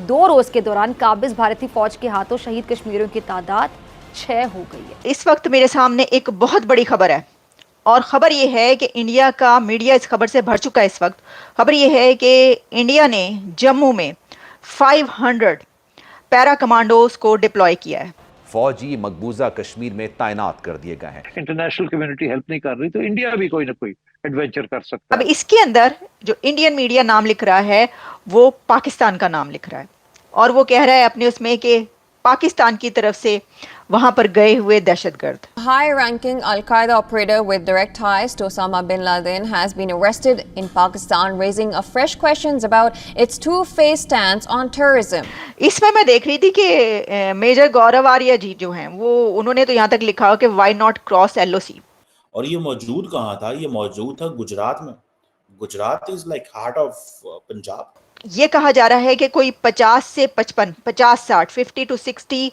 2 रोज के दौरान काबिज भारतीय फौज के हाथों शहीद कश्मीरियों की तादाद 6 हो गई है। इस वक्त मेरे सामने एक बहुत बड़ी खबर है और खबर यह है कि इंडिया का मीडिया इस खबर से भर चुका है। इस वक्त खबर यह है कि इंडिया ने जम्मू में 500 पैरा कमांडोज को डिप्लॉय किया है। फौजी मकबूजा कश्मीर में तैनात कर दिए गए हैं। इंटरनेशनल कम्युनिटी हेल्प नहीं कर रही तो इंडिया भी कोई ना कोई एडवेंचर कर सकता अब है। इसके अंदर जो इंडियन मीडिया नाम लिख रहा है वो पाकिस्तान का नाम लिख रहा है और वो कह रहा है अपने उसमें कि पाकिस्तान की तरफ से वहां पर गए हुए दहशतगर्द। High-ranking Al-Qaeda operator with direct ties to Osama bin Laden has been arrested in Pakistan, raising fresh questions about its two-faced stance on terrorism. इसमें मैं देख रही थी कि मेजर गौरव आर्या जी जो हैं वो उन्होंने तो यहाँ तक लिखा हो कि वाई नॉट क्रॉस LOC। और ये मौजूद कहाँ था? ये मौजूद था गुजरात में। Gujarat is like heart of Punjab. ये कहा जा रहा है कि कोई 50 से 55, 50-60, 50 to 60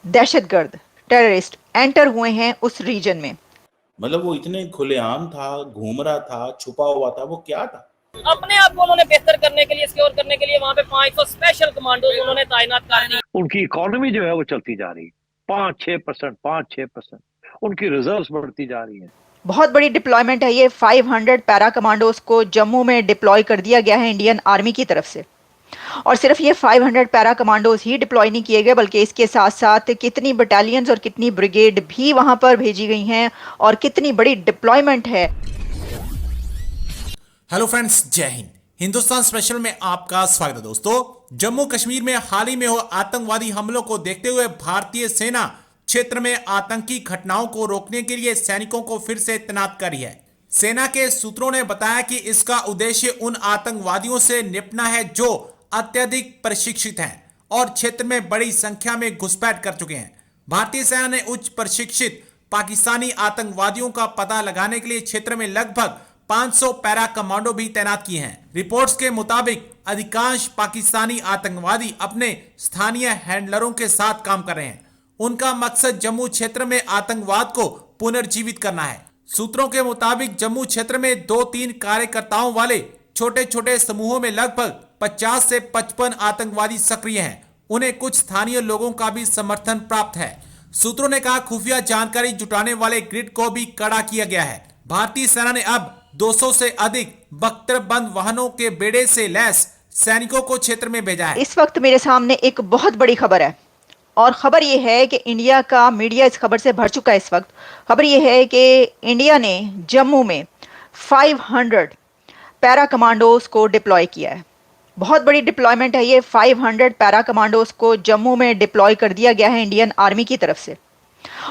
दहशतगर्द टेररिस्ट एंटर हुए हैं उस रीजन में। मतलब वो इतने खुलेआम था, घूम रहा था, छुपा हुआ था, वो क्या था? अपने आप को उन्होंने बेहतर करने के लिए, सिक्योर करने के लिए वहाँ पे 500 स्पेशल कमांडो उन्होंने तैनात कर दी। उनकी इकोनॉमी जो है वो चलती जा रही है 5-6%, उनकी रिजर्व्स बढ़ती जा रही है। बहुत बड़ी डिप्लॉयमेंट है ये। 500 पैरा कमांडोज को जम्मू में डिप्लॉय कर दिया गया है इंडियन आर्मी की तरफ से। और सिर्फ ये 500 पैरा कमांडोज ही डिप्लॉय नहीं किए गए बल्कि इसके साथ साथ कितनी बटालियंस और कितनी ब्रिगेड भी वहां पर भेजी गई हैं और कितनी बड़ी डिप्लॉयमेंट है। हेलो फ्रेंड्स, जय हिंद। हिंदुस्तान स्पेशल में आपका स्वागत है। दोस्तों, जम्मू कश्मीर में हाल ही में हुए आतंकवादी हमलों को देखते हुए भारतीय सेना क्षेत्र में आतंकी घटनाओं को रोकने के लिए सैनिकों को फिर से तैनात करी है। सेना के सूत्रों ने बताया कि इसका उद्देश्य उन आतंकवादियों से निपटना है जो अत्यधिक प्रशिक्षित हैं और क्षेत्र में बड़ी संख्या में घुसपैठ कर चुके हैं। भारतीय सेना ने उच्च प्रशिक्षित पाकिस्तानी आतंकवादियों का पता लगाने के लिए क्षेत्र में लगभग 500 पैरा कमांडो भी तैनात किए हैं। रिपोर्ट्स के मुताबिक अधिकांश पाकिस्तानी आतंकवादी अपने स्थानीय हैंडलरों के साथ काम कर रहे हैं। उनका मकसद जम्मू क्षेत्र में आतंकवाद को पुनर्जीवित करना है। सूत्रों के मुताबिक जम्मू क्षेत्र में 2-3 कार्यकर्ताओं वाले छोटे छोटे समूहों में लगभग 50 से 55 आतंकवादी सक्रिय हैं। उन्हें कुछ स्थानीय लोगों का भी समर्थन प्राप्त है। सूत्रों ने कहा खुफिया जानकारी जुटाने वाले ग्रिड को भी कड़ा किया गया है। भारतीय सेना ने अब 200 से अधिक बख्तरबंद वाहनों के बेड़े से लैस सैनिकों को क्षेत्र में भेजा है। इस वक्त मेरे सामने एक बहुत बड़ी खबर है और खबर यह है कि इंडिया का मीडिया इस खबर से भर चुका है। इस वक्त खबर यह है कि इंडिया ने जम्मू में 500 पैरा कमांडोज को डिप्लॉय किया है। बहुत बड़ी डिप्लॉयमेंट है ये। 500 पैरा कमांडोज को जम्मू में डिप्लॉय कर दिया गया है इंडियन आर्मी की तरफ से।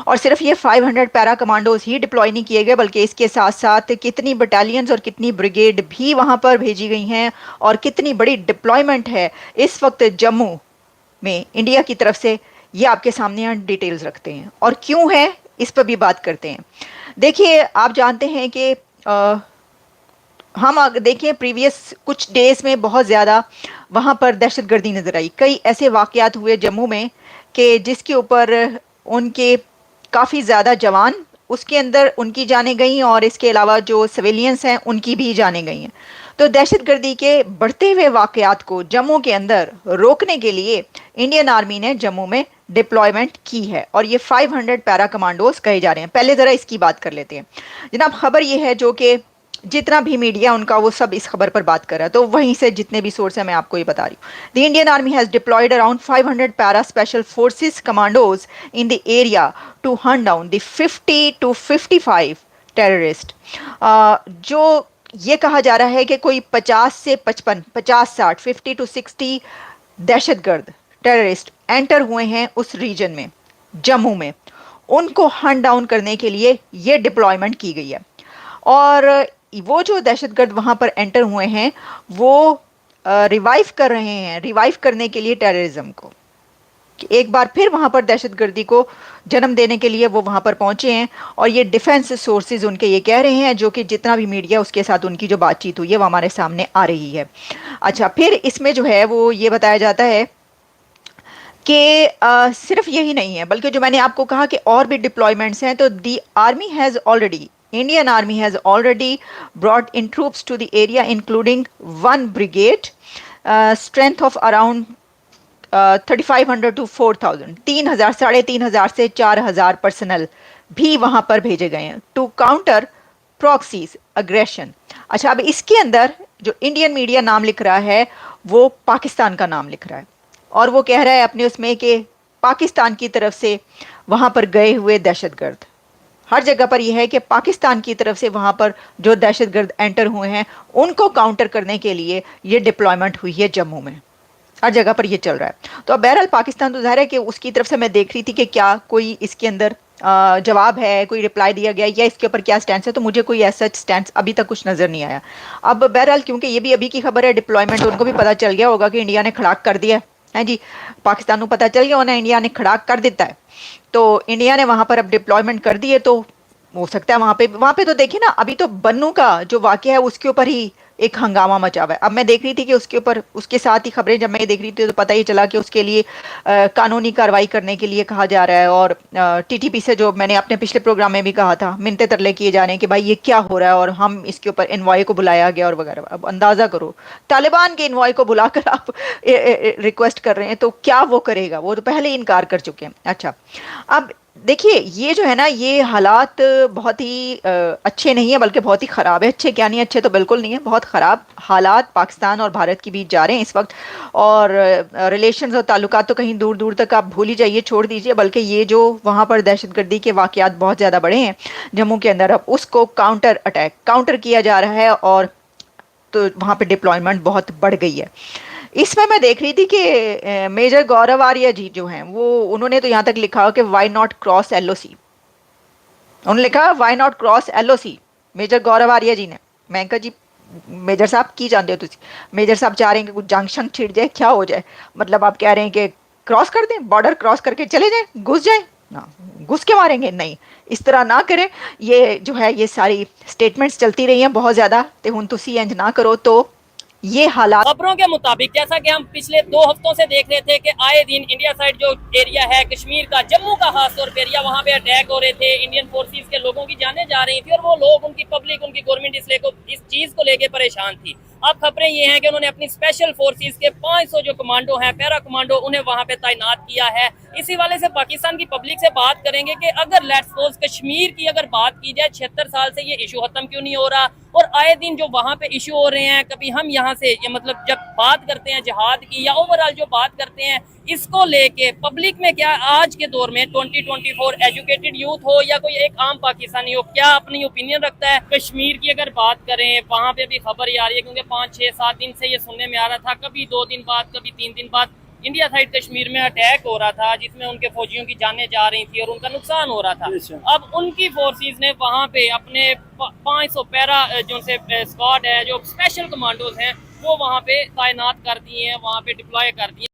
और सिर्फ ये 500 पैरा कमांडोज ही डिप्लॉय नहीं किए गए बल्कि इसके साथ साथ कितनी बटालियंस और कितनी ब्रिगेड भी वहां पर भेजी गई हैं और कितनी बड़ी डिप्लॉयमेंट है इस वक्त जम्मू में इंडिया की तरफ से, ये आपके सामने यहाँ डिटेल्स रखते हैं और क्यों है इस पर भी बात करते हैं। देखिए, आप जानते हैं कि हम देखें प्रीवियस कुछ डेज में बहुत ज़्यादा वहाँ पर दहशतगर्दी नज़र आई। कई ऐसे वाक़यात हुए जम्मू में कि जिसके ऊपर उनके काफ़ी ज़्यादा जवान उसके अंदर उनकी जाने गई और इसके अलावा जो सिविलियंस हैं उनकी भी जाने गई हैं। तो दहशतगर्दी के बढ़ते हुए वाक़यात को जम्मू के अंदर रोकने के लिए इंडियन आर्मी ने जम्मू में डिप्लॉयमेंट की है और ये 500 पैरा कमांडोज कहे जा रहे हैं। पहले ज़रा इसकी बात कर लेते हैं जनाब। खबर ये है जो कि जितना भी मीडिया उनका वो सब इस खबर पर बात कर रहा है, तो वहीं से जितने भी सोर्स हैं मैं आपको ये बता रही हूँ। The Indian Army has deployed around 500 para special forces commandos in the area to hunt down the 50 to 55 terrorist. जो ये कहा जा रहा है कि कोई 50 से 55, 50-60, 50 to 60 दहशतगर्द टेररिस्ट एंटर हुए हैं उस रीजन में जम्मू में। उनको हंट डाउन करने के लिए ये डिप्लॉयमेंट की गई है और वो जो दहशतगर्द वहाँ पर एंटर हुए हैं वो रिवाइव कर रहे हैं, रिवाइव करने के लिए टेररिज्म को। एक बार फिर वहाँ पर दहशतगर्दी को जन्म देने के लिए वो वहाँ पर पहुँचे हैं और ये डिफेंस सोर्सेज उनके ये कह रहे हैं, जो कि जितना भी मीडिया उसके साथ उनकी जो बातचीत हुई है वो हमारे सामने आ रही है। अच्छा, फिर इसमें जो है वो ये बताया जाता है कि सिर्फ यही नहीं है बल्कि जो मैंने आपको कहा कि और भी डिप्लॉयमेंट्स हैं। तो दी army has already Indian Army has already brought in troops to the area, including one brigade, strength of around 3500 to 4000, 3000, 3500 से 4000 पर्सनल भी वहां पर भेजे गए हैं टू काउंटर प्रॉक्सीज अग्रेशन। अच्छा, अब इसके अंदर जो इंडियन मीडिया नाम लिख रहा है वो पाकिस्तान का नाम लिख रहा है और वो कह रहा है अपने उसमें कि पाकिस्तान की तरफ से वहां पर गए हुए दहशतगर्द, हर जगह पर यह है कि पाकिस्तान की तरफ से वहां पर जो दहशतगर्द एंटर हुए हैं उनको काउंटर करने के लिए ये डिप्लॉयमेंट हुई है जम्मू में, हर जगह पर ये चल रहा है। तो अब बहरहाल पाकिस्तान तो ज़ाहिर है कि उसकी तरफ से मैं देख रही थी कि क्या कोई इसके अंदर जवाब है, कोई रिप्लाई दिया गया या इसके ऊपर क्या स्टैंड है, तो मुझे कोई ऐसा स्टैंड अभी तक कुछ नज़र नहीं आया। अब बहरहाल क्योंकि ये भी अभी की खबर है, डिप्लॉयमेंट उनको भी पता चल गया होगा कि इंडिया ने खड़ाक कर दिया है जी, पाकिस्तान को पता चल गया होना इंडिया ने खड़ाक कर देता है, तो इंडिया ने वहाँ पर अब डिप्लॉयमेंट कर दी है। तो हो सकता है वहाँ पे तो देखिए ना, अभी तो बन्नू का जो वाक़या है उसके ऊपर ही एक हंगामा मचा हुआ है। अब मैं देख रही थी कि उसके ऊपर, उसके साथ ही खबरें जब मैं देख रही थी तो पता ही चला कि उसके लिए कानूनी कार्रवाई करने के लिए कहा जा रहा है और टीटीपी से, जो मैंने अपने पिछले प्रोग्राम में भी कहा था, मिन्नतें तरले किए जा रहे हैं कि भाई ये क्या हो रहा है और हम इसके ऊपर इन्वॉय को बुलाया गया और वगैरह। अब अंदाज़ा करो, तालिबान के इन्वॉय को बुलाकर आप रिक्वेस्ट कर रहे हैं तो क्या वो करेगा, वो तो पहले ही इनकार कर चुके हैं। अच्छा, अब देखिए ये जो है ना, ये हालात बहुत ही अच्छे नहीं है, बल्कि बहुत ही ख़राब है। अच्छे क्या नहीं, अच्छे तो बिल्कुल नहीं है, बहुत ख़राब हालात पाकिस्तान और भारत के बीच जा रहे हैं इस वक्त। और रिलेशंस और ताल्लुकात तो कहीं दूर दूर तक आप भूल ही जाइए, छोड़ दीजिए, बल्कि ये जो वहाँ पर दहशतगर्दी के वाक़यात बहुत ज़्यादा बढ़े हैं जम्मू के अंदर, अब उसको काउंटर किया जा रहा है और तो वहाँ पर डिप्लॉयमेंट बहुत बढ़ गई है। इसमें मैं देख रही थी कि मेजर गौरव आर्या जी जो हैं वो, उन्होंने तो यहाँ तक लिखा हो कि वाई नॉट क्रॉस एलओसी, उन्होंने लिखा why not cross LOC, major Gaurav Arya ji ने। मैं कहा जी मेजर साहब की जानते हो तुम, मेजर साहब चाह रहे हैं कि कुछ जंग शंग छिड़ जाए, क्या हो जाए, मतलब आप कह रहे हैं कि क्रॉस कर दें, बॉर्डर क्रॉस करके चले जाएं, घुस जाएं ना, घुस के मारेंगे, नहीं इस तरह ना करें। ये जो है ये सारी स्टेटमेंट्स चलती रही हैं बहुत ज़्यादा, तो हुन तुसी इंज ना करो। तो ये हालात खबरों के मुताबिक, जैसा कि हम पिछले 2 हफ्तों से देख रहे थे कि आए दिन इंडिया साइड जो एरिया है कश्मीर का, जम्मू का खास तौर पर एरिया, वहाँ पे अटैक हो रहे थे, इंडियन फोर्सेस के लोगों की जानें जा रही थी और वो लोग, उनकी पब्लिक, उनकी गवर्नमेंट इस चीज को लेके परेशान थी। अब खबरें ये हैं कि उन्होंने अपनी स्पेशल फोर्सेस के 500 जो कमांडो हैं, पैरा कमांडो, उन्हें वहां पे तैनात किया है। इसी वाले से पाकिस्तान की पब्लिक से बात करेंगे कि अगर लेट्स सपोज कश्मीर की अगर बात की जाए, 76 साल से ये इशू खत्म क्यों नहीं हो रहा, और आए दिन जो वहां पे इशू हो रहे हैं, कभी हम यहाँ से ये मतलब जब बात करते हैं जिहाद की या ओवरऑल जो बात करते हैं, इसको लेके पब्लिक में क्या आज के दौर में 2024 एजुकेटेड यूथ हो या कोई एक आम पाकिस्तानी हो, क्या अपनी ओपिनियन रखता है। कश्मीर की अगर बात करें, वहां पे भी खबर आ रही है, क्योंकि 5, 6, 7 दिन से ये सुनने में आ रहा था, कभी 2 दिन बाद, कभी 3 दिन बाद इंडिया साइड कश्मीर में अटैक हो रहा था जिसमें उनके फौजियों की जानें जा रही थी और उनका नुकसान हो रहा था। अब उनकी फोर्सेस ने वहां पे अपने 500 पैरा जो से स्क्वाड है, जो स्पेशल कमांडोज हैं, वो वहां पे तैनात कर दिए हैं, वहां पे डिप्लॉय कर दिए।